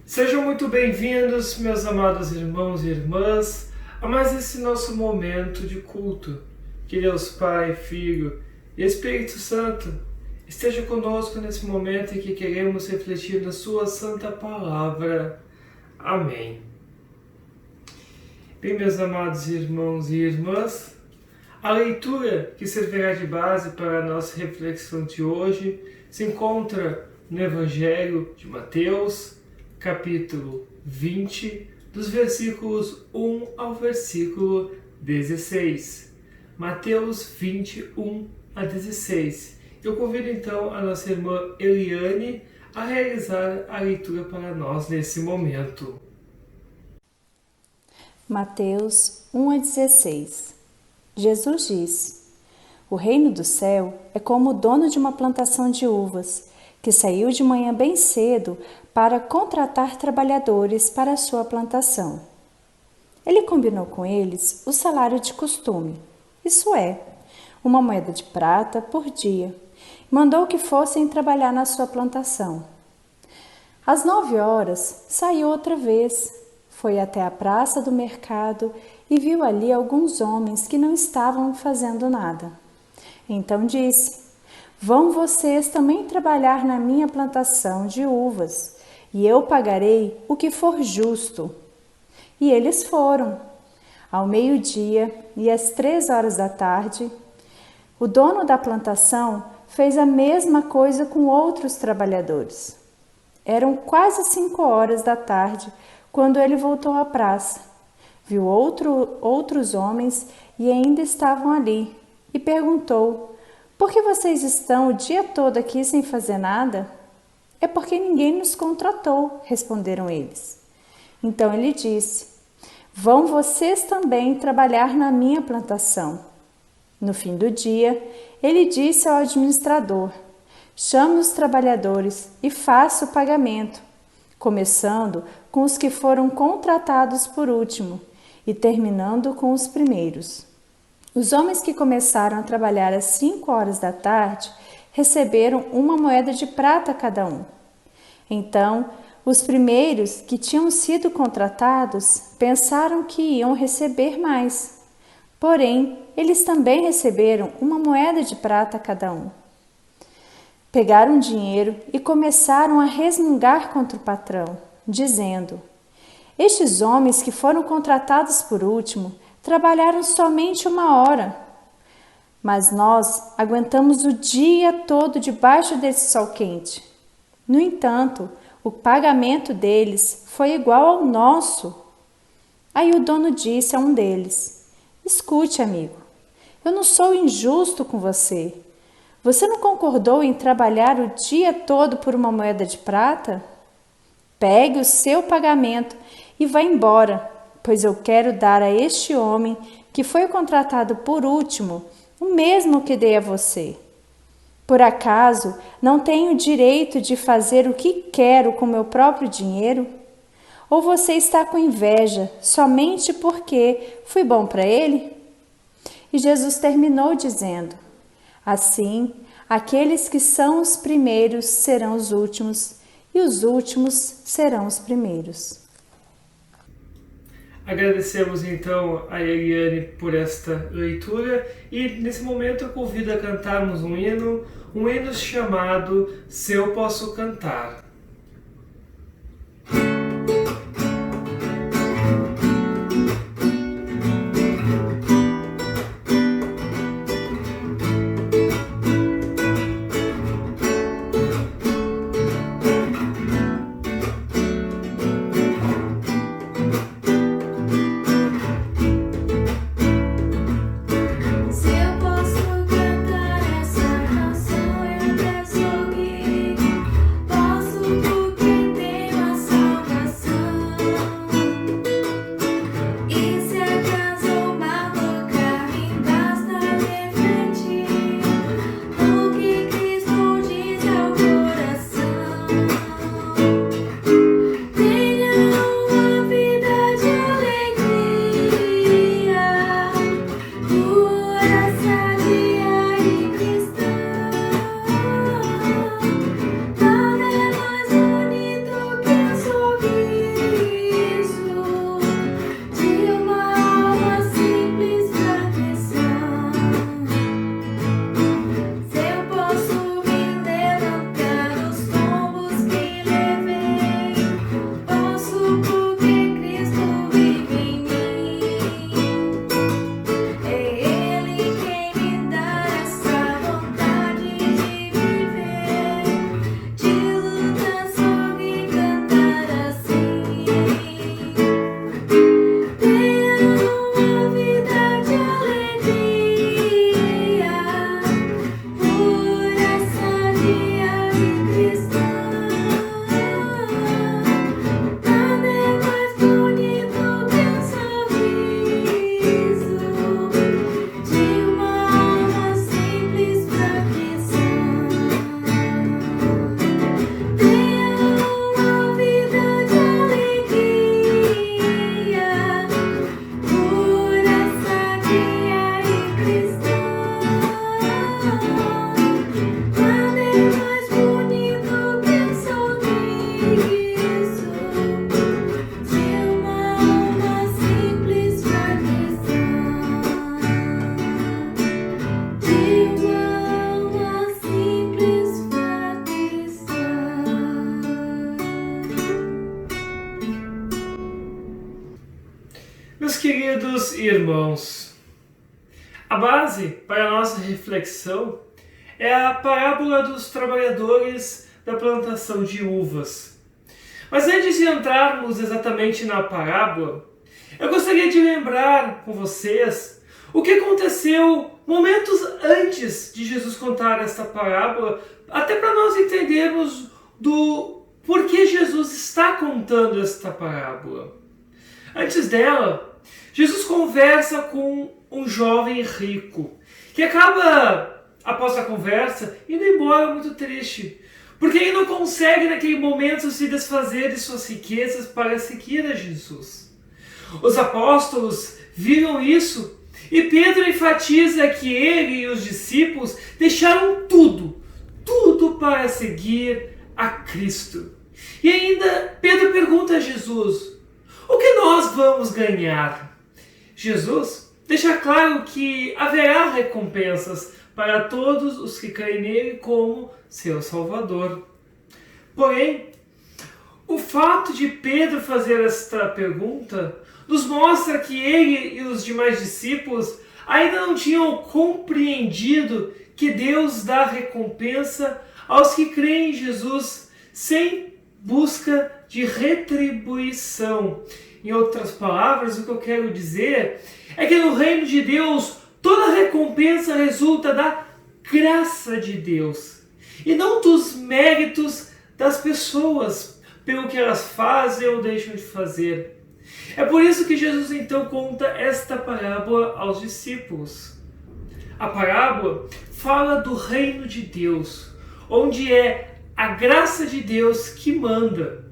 Sejam muito bem-vindos, meus amados irmãos e irmãs, a mais esse nosso momento de culto. Que Deus Pai, Filho e Espírito Santo esteja conosco nesse momento em que queremos refletir na Sua Santa Palavra. Amém. Bem, meus amados irmãos e irmãs, a leitura que servirá de base para a nossa reflexão de hoje se encontra no Evangelho de Mateus, capítulo 20, dos versículos 1 ao versículo 16. Mateus 21 a 16. Eu convido então a nossa irmã Eliane a realizar a leitura para nós nesse momento. Mateus 1 a 16. Jesus disse: O reino do céu é como o dono de uma plantação de uvas, que saiu de manhã bem cedo para contratar trabalhadores para a sua plantação. Ele combinou com eles o salário de costume, isso é, 1 moeda de prata por dia, e mandou que fossem trabalhar na sua plantação. Às 9 horas, saiu outra vez, foi até a praça do mercado e viu ali alguns homens que não estavam fazendo nada. Então disse: Vão vocês também trabalhar na minha plantação de uvas, e eu pagarei o que for justo. E eles foram. Ao meio-dia e às 3 horas da tarde, o dono da plantação fez a mesma coisa com outros trabalhadores. Eram quase 5 horas da tarde quando ele voltou à praça. Viu outros homens e ainda estavam ali, e perguntou: Por que vocês estão o dia todo aqui sem fazer nada? É porque ninguém nos contratou, responderam eles. Então ele disse: Vão vocês também trabalhar na minha plantação. No fim do dia, ele disse ao administrador: Chame os trabalhadores e faça o pagamento, começando com os que foram contratados por último e terminando com os primeiros. Os homens que começaram a trabalhar às 5 horas da tarde receberam 1 moeda de prata cada um. Então, os primeiros que tinham sido contratados pensaram que iam receber mais. Porém, eles também receberam 1 moeda de prata cada um. Pegaram dinheiro e começaram a resmungar contra o patrão, dizendo: Estes homens que foram contratados por último trabalharam somente 1 hora, mas nós aguentamos o dia todo debaixo desse sol quente. No entanto, o pagamento deles foi igual ao nosso. Aí o dono disse a um deles: Escute, amigo, eu não sou injusto com você. Você não concordou em trabalhar o dia todo por 1 moeda de prata? Pegue o seu pagamento e vá embora, pois eu quero dar a este homem que foi contratado por último o mesmo que dei a você. Por acaso não tenho direito de fazer o que quero com meu próprio dinheiro? Ou você está com inveja somente porque fui bom para ele? E Jesus terminou dizendo: Assim, aqueles que são os primeiros serão os últimos, e os últimos serão os primeiros. Agradecemos então a Eliane por esta leitura e nesse momento eu convido a cantarmos um hino chamado Se Eu Posso Cantar. Posso Meus queridos irmãos, a base para a nossa reflexão é a parábola dos trabalhadores da plantação de uvas. Mas antes de entrarmos exatamente na parábola, eu gostaria de lembrar com vocês o que aconteceu momentos antes de Jesus contar esta parábola, até para nós entendermos do porquê Jesus está contando esta parábola. Antes dela, Jesus conversa com um jovem rico, que acaba, após a conversa, indo embora muito triste, porque ele não consegue naquele momento se desfazer de suas riquezas para seguir a Jesus. Os apóstolos viram isso e Pedro enfatiza que ele e os discípulos deixaram tudo para seguir a Cristo. E ainda Pedro pergunta a Jesus: o que nós vamos ganhar? Jesus deixa claro que haverá recompensas para todos os que creem nele como seu Salvador. Porém, o fato de Pedro fazer esta pergunta nos mostra que ele e os demais discípulos ainda não tinham compreendido que Deus dá recompensa aos que creem em Jesus sem busca de retribuição. Em outras palavras, o que eu quero dizer é que no reino de Deus toda recompensa resulta da graça de Deus e não dos méritos das pessoas pelo que elas fazem ou deixam de fazer. É por isso que Jesus então conta esta parábola aos discípulos. A parábola fala do reino de Deus, onde é a graça de Deus que manda.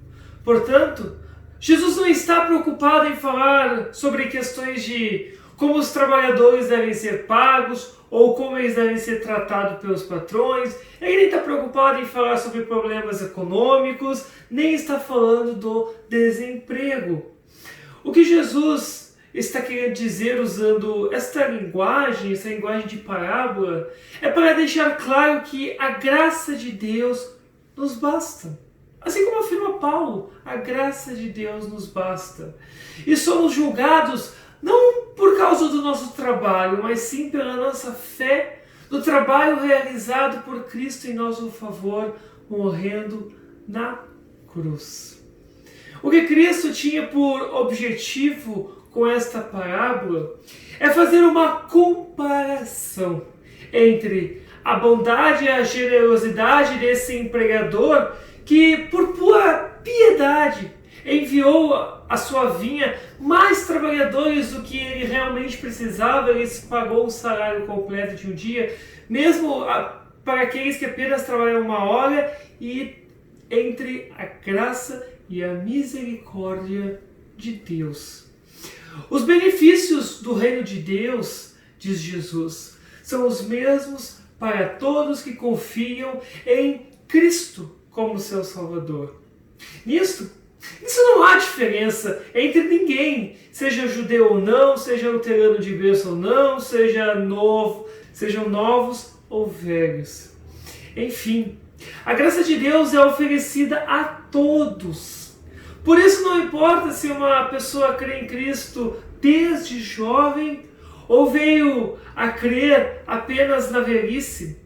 Portanto, Jesus não está preocupado em falar sobre questões de como os trabalhadores devem ser pagos ou como eles devem ser tratados pelos patrões. Ele nem está preocupado em falar sobre problemas econômicos, nem está falando do desemprego. O que Jesus está querendo dizer usando esta linguagem de parábola, é para deixar claro que a graça de Deus nos basta. Assim como afirma Paulo, a graça de Deus nos basta. E somos julgados não por causa do nosso trabalho, mas sim pela nossa fé no trabalho realizado por Cristo em nosso favor, morrendo na cruz. O que Cristo tinha por objetivo com esta parábola é fazer uma comparação entre a bondade e a generosidade desse empregador que, por pura piedade, enviou à sua vinha mais trabalhadores do que ele realmente precisava. Ele pagou o salário completo de um dia, mesmo para aqueles que apenas trabalham uma hora, e entre a graça e a misericórdia de Deus. Os benefícios do reino de Deus, diz Jesus, são os mesmos para todos que confiam em Cristo como seu Salvador. Nisso não há diferença entre ninguém, seja judeu ou não, seja luterano de berço ou não, sejam novos ou velhos. Enfim, a graça de Deus é oferecida a todos. Por isso não importa se uma pessoa crê em Cristo desde jovem ou veio a crer apenas na velhice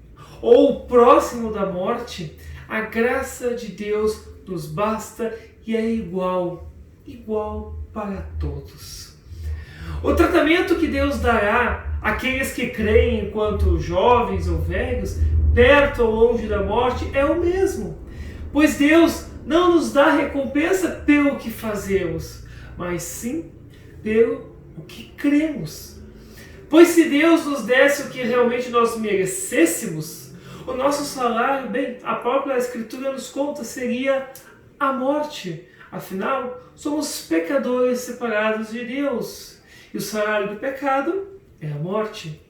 ou próximo da morte, a graça de Deus nos basta e é igual para todos. O tratamento que Deus dará àqueles que creem enquanto jovens ou velhos, perto ou longe da morte, é o mesmo, pois Deus não nos dá recompensa pelo que fazemos, mas sim pelo que cremos. Pois se Deus nos desse o que realmente nós merecêssemos, o nosso salário, bem, a própria Escritura nos conta, seria a morte. Afinal, somos pecadores separados de Deus, e o salário do pecado é a morte.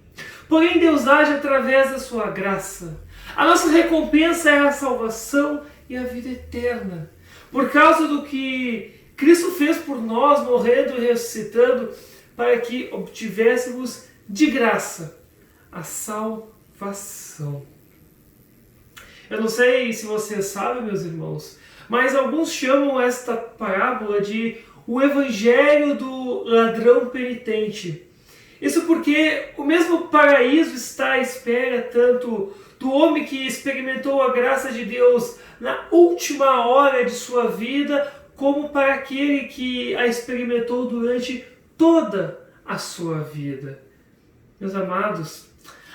Porém, Deus age através da sua graça. A nossa recompensa é a salvação e a vida eterna, por causa do que Cristo fez por nós, morrendo e ressuscitando, para que obtivéssemos de graça a salvação. Eu não sei se vocês sabem, meus irmãos, mas alguns chamam esta parábola de o evangelho do ladrão penitente. Isso porque o mesmo paraíso está à espera tanto do homem que experimentou a graça de Deus na última hora de sua vida, como para aquele que a experimentou durante toda a sua vida. Meus amados,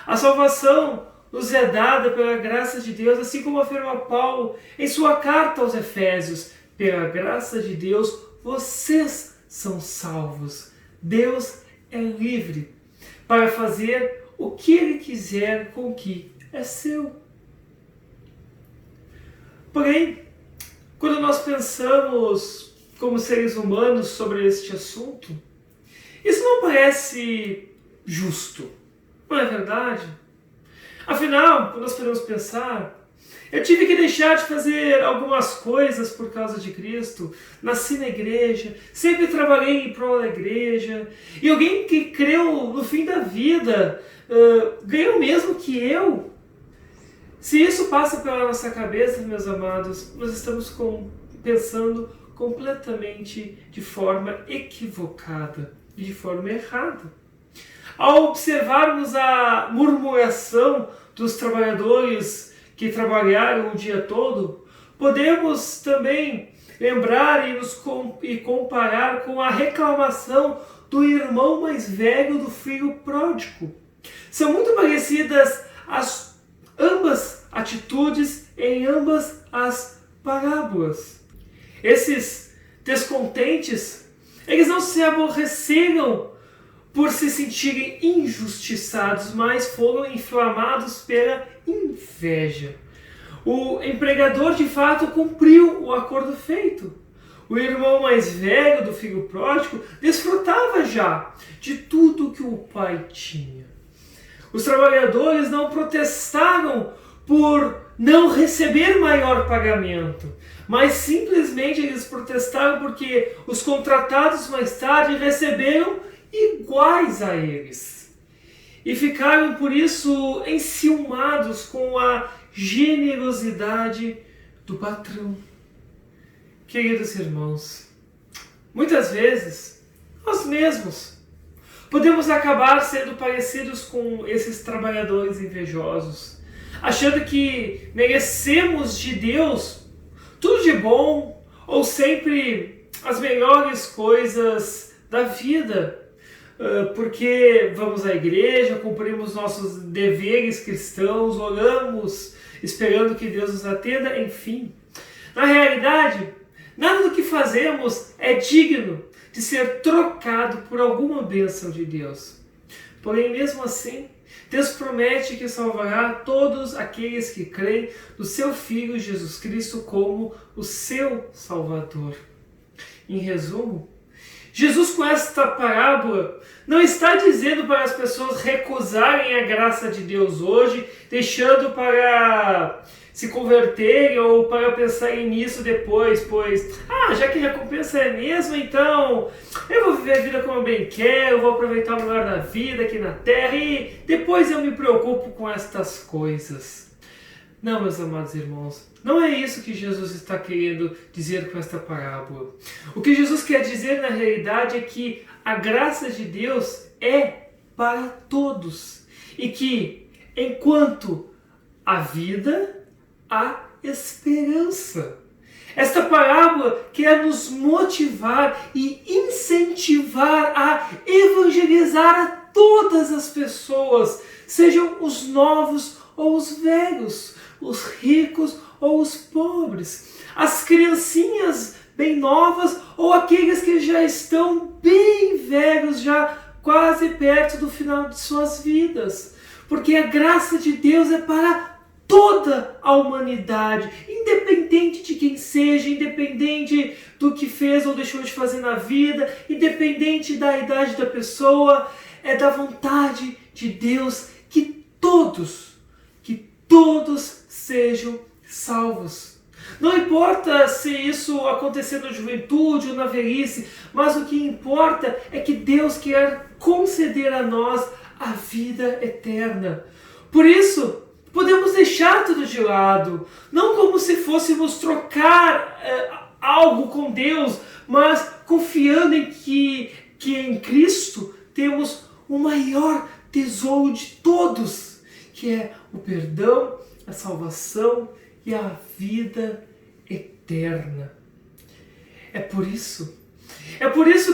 a salvação nos é dada pela graça de Deus, assim como afirma Paulo em sua carta aos Efésios. Pela graça de Deus, vocês são salvos. Deus é livre para fazer o que Ele quiser com o que é seu. Porém, quando nós pensamos como seres humanos sobre este assunto, isso não parece justo, não é verdade? Afinal, nós podemos pensar, eu tive que deixar de fazer algumas coisas por causa de Cristo, nasci na igreja, sempre trabalhei em prol da igreja, e alguém que creu no fim da vida ganhou mesmo que eu. Se isso passa pela nossa cabeça, meus amados, nós estamos pensando completamente de forma equivocada e de forma errada. Ao observarmos a murmuração dos trabalhadores que trabalharam o dia todo, podemos também lembrar e comparar com a reclamação do irmão mais velho do filho pródigo. São muito parecidas ambas atitudes em ambas as parábolas. Esses descontentes, eles não se aborreceram por se sentirem injustiçados, mas foram inflamados pela inveja. O empregador de fato cumpriu o acordo feito. O irmão mais velho do filho pródigo desfrutava já de tudo que o pai tinha. Os trabalhadores não protestaram por não receber maior pagamento, mas simplesmente eles protestaram porque os contratados mais tarde receberam iguais a eles. E ficaram por isso enciumados com a generosidade do patrão. Queridos irmãos, muitas vezes nós mesmos podemos acabar sendo parecidos com esses trabalhadores invejosos, achando que merecemos de Deus tudo de bom ou sempre as melhores coisas da vida, porque vamos à igreja, cumprimos nossos deveres cristãos, oramos esperando que Deus nos atenda, enfim. Na realidade, nada do que fazemos é digno de ser trocado por alguma bênção de Deus. Porém, mesmo assim, Deus promete que salvará todos aqueles que creem no seu Filho Jesus Cristo como o seu Salvador. Em resumo, Jesus, com esta parábola, não está dizendo para as pessoas recusarem a graça de Deus hoje, deixando para se converterem ou para pensarem nisso depois, pois, já que a recompensa é a mesma, então eu vou viver a vida como eu bem quero, vou aproveitar o melhor da vida aqui na terra e depois eu me preocupo com estas coisas. Não, meus amados irmãos, não é isso que Jesus está querendo dizer com esta parábola. O que Jesus quer dizer na realidade é que a graça de Deus é para todos e que, enquanto há vida, há esperança. Esta parábola quer nos motivar e incentivar a evangelizar a todas as pessoas, sejam os novos ou os velhos, os ricos ou os pobres, as criancinhas bem novas ou aqueles que já estão bem velhos, já quase perto do final de suas vidas. Porque a graça de Deus é para toda a humanidade, independente de quem seja, independente do que fez ou deixou de fazer na vida, independente da idade da pessoa, é da vontade de Deus que todos sejam salvos. Não importa se isso acontecer na juventude ou na velhice, mas o que importa é que Deus quer conceder a nós a vida eterna. Por isso, podemos deixar tudo de lado, não como se fôssemos trocar algo com Deus, mas confiando que em Cristo temos o maior tesouro de todos, que é o perdão, a salvação e a vida eterna. É por isso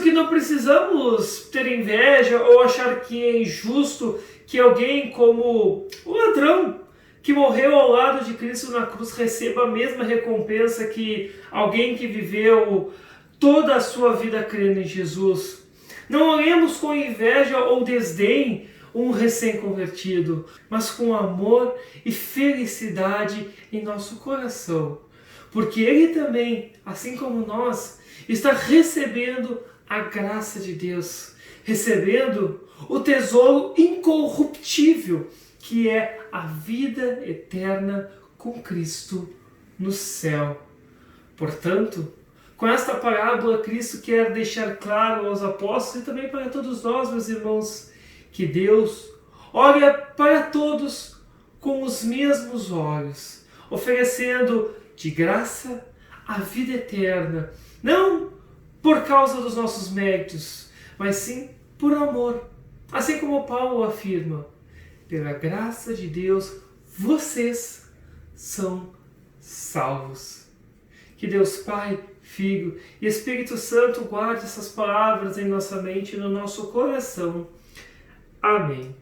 que não precisamos ter inveja ou achar que é injusto que alguém como o ladrão que morreu ao lado de Cristo na cruz receba a mesma recompensa que alguém que viveu toda a sua vida crendo em Jesus. Não olhemos com inveja ou desdém um recém-convertido, mas com amor e felicidade em nosso coração, porque ele também, assim como nós, está recebendo a graça de Deus, recebendo o tesouro incorruptível, que é a vida eterna com Cristo no céu. Portanto, com esta parábola, Cristo quer deixar claro aos apóstolos e também para todos nós, meus irmãos, que Deus olha para todos com os mesmos olhos, oferecendo de graça a vida eterna, não por causa dos nossos méritos, mas sim por amor. Assim como Paulo afirma, pela graça de Deus, vocês são salvos. Que Deus Pai, Filho e Espírito Santo guarde essas palavras em nossa mente e no nosso coração. Amém.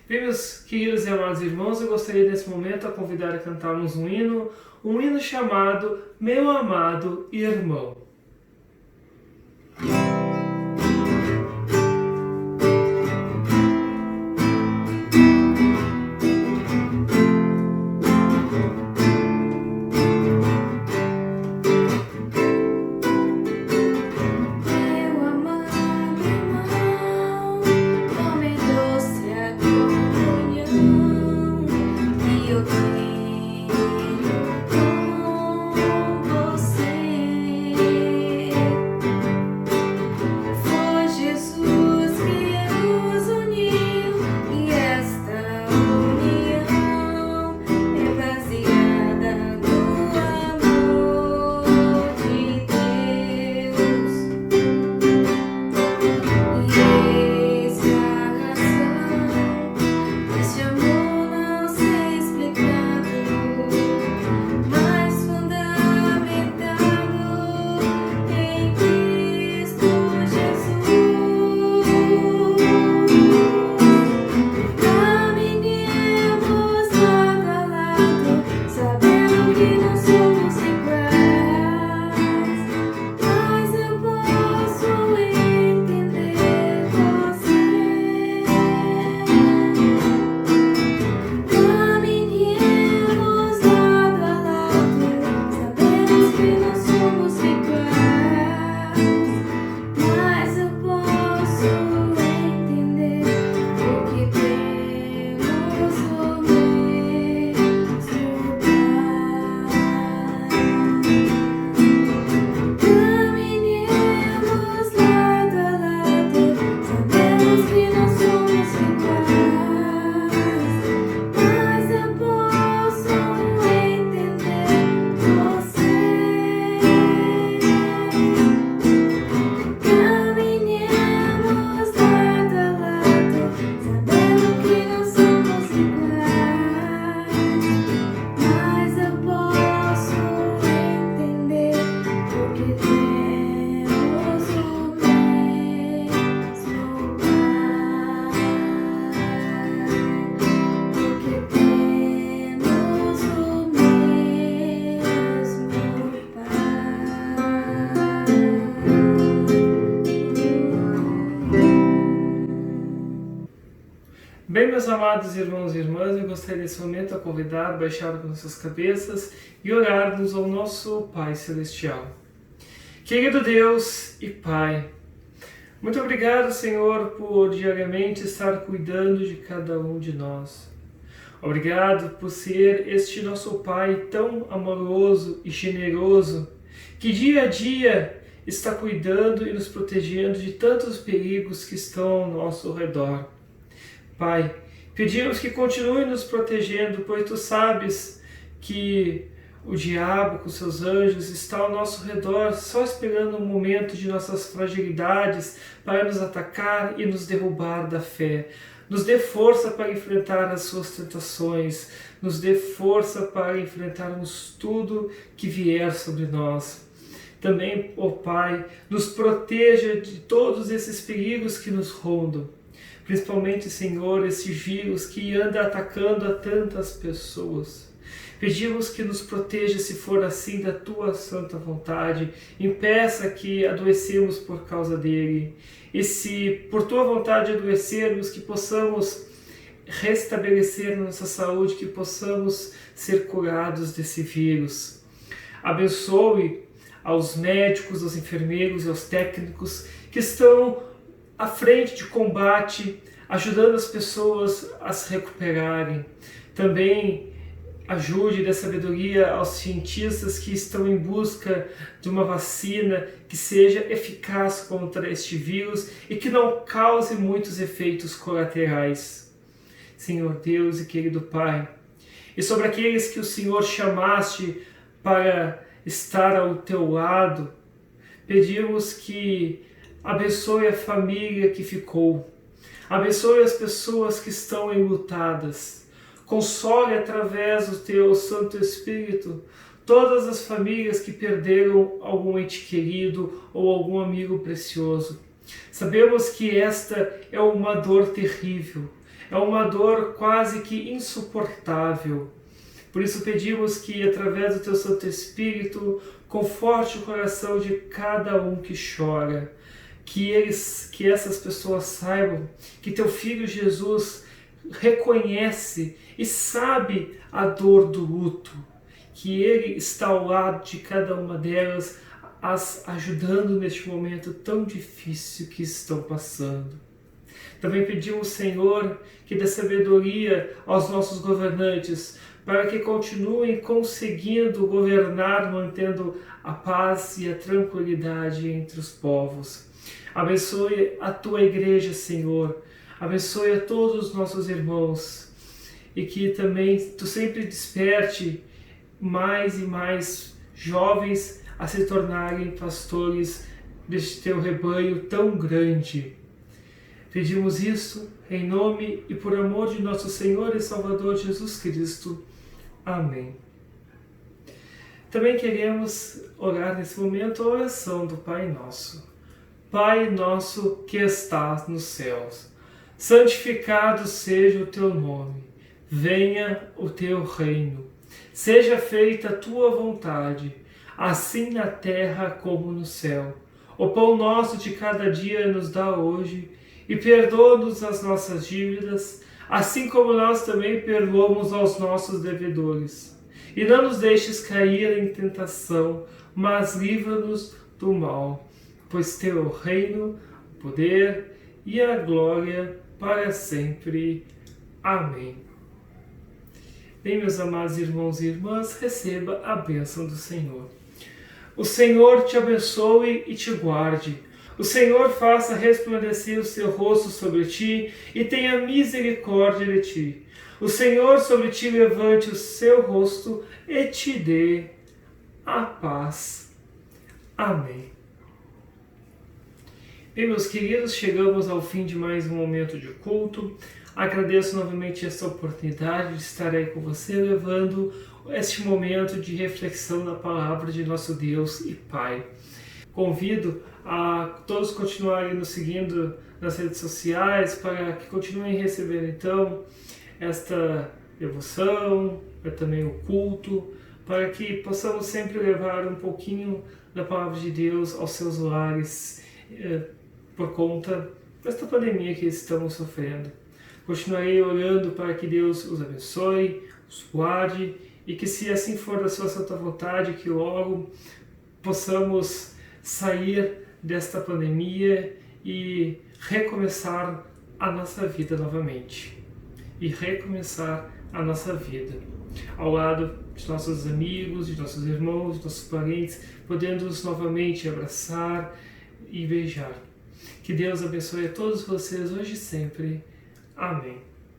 Bem, meus queridos e amados irmãos, eu gostaria nesse momento a convidar a cantarmos um hino chamado Meu Amado Irmão. Bem, meus amados irmãos e irmãs, eu gostaria nesse momento a convidar a baixar nossas cabeças e orarmos ao nosso Pai Celestial. Querido Deus e Pai, muito obrigado, Senhor, por diariamente estar cuidando de cada um de nós. Obrigado por ser este nosso Pai tão amoroso e generoso, que dia a dia está cuidando e nos protegendo de tantos perigos que estão ao nosso redor. Pai, pedimos que continue nos protegendo, pois Tu sabes que O diabo, com seus anjos, está ao nosso redor, só esperando um momento de nossas fragilidades para nos atacar e nos derrubar da fé. Nos dê força para enfrentar as suas tentações, nos dê força para enfrentarmos tudo que vier sobre nós. Também, ó Pai, nos proteja de todos esses perigos que nos rondam. Principalmente, Senhor, esse vírus que anda atacando a tantas pessoas. Pedimos que nos proteja, se for assim, da Tua santa vontade. Impeça que adoecemos por causa dele. E se por Tua vontade adoecermos, que possamos restabelecer nossa saúde, que possamos ser curados desse vírus. Abençoe aos médicos, aos enfermeiros e aos técnicos que estão à frente de combate, ajudando as pessoas a se recuperarem. Também ajude e dê sabedoria aos cientistas que estão em busca de uma vacina que seja eficaz contra este vírus e que não cause muitos efeitos colaterais. Senhor Deus e querido Pai, e sobre aqueles que o Senhor chamaste para estar ao teu lado, pedimos que abençoe a família que ficou, abençoe as pessoas que estão enlutadas, console através do teu Santo Espírito todas as famílias que perderam algum ente querido ou algum amigo precioso. Sabemos que esta é uma dor terrível, é uma dor quase que insuportável. Por isso pedimos que, através do Teu Santo Espírito, conforte o coração de cada um que chora, que essas pessoas saibam que Teu Filho Jesus reconhece e sabe a dor do luto, que Ele está ao lado de cada uma delas, as ajudando neste momento tão difícil que estão passando. Também pedimos, Senhor, que dê sabedoria aos nossos governantes, para que continuem conseguindo governar, mantendo a paz e a tranquilidade entre os povos. Abençoe a Tua Igreja, Senhor. Abençoe a todos os nossos irmãos. E que também Tu sempre desperte mais e mais jovens a se tornarem pastores deste Teu rebanho tão grande. Pedimos isso em nome e por amor de nosso Senhor e Salvador Jesus Cristo. Amém. Também queremos orar nesse momento a oração do Pai Nosso. Pai nosso que estás nos céus, santificado seja o teu nome. Venha o teu reino. Seja feita a tua vontade, assim na terra como no céu. O pão nosso de cada dia nos dá hoje, e perdoa-nos as nossas dívidas, assim como nós também perdoamos aos nossos devedores. E não nos deixes cair em tentação, mas livra-nos do mal, pois teu é o reino, o poder e a glória para sempre. Amém. Bem, meus amados irmãos e irmãs, receba a bênção do Senhor. O Senhor te abençoe e te guarde. O Senhor faça resplandecer o seu rosto sobre ti e tenha misericórdia de ti. O Senhor sobre ti levante o seu rosto e te dê a paz. Amém. Bem, meus queridos, chegamos ao fim de mais um momento de culto. Agradeço novamente esta oportunidade de estar aí com você, levando este momento de reflexão na palavra de nosso Deus e Pai. Convido a todos continuarem nos seguindo nas redes sociais para que continuem recebendo então esta devoção, também o culto, para que possamos sempre levar um pouquinho da palavra de Deus aos seus lares por conta desta pandemia que estamos sofrendo. Continuarei orando para que Deus os abençoe, os guarde e que, se assim for da sua santa vontade, que logo possamos sair desta pandemia e recomeçar a nossa vida novamente. E recomeçar a nossa vida ao lado de nossos amigos, de nossos irmãos, de nossos parentes, podendo-os novamente abraçar e beijar. Que Deus abençoe a todos vocês hoje e sempre. Amém.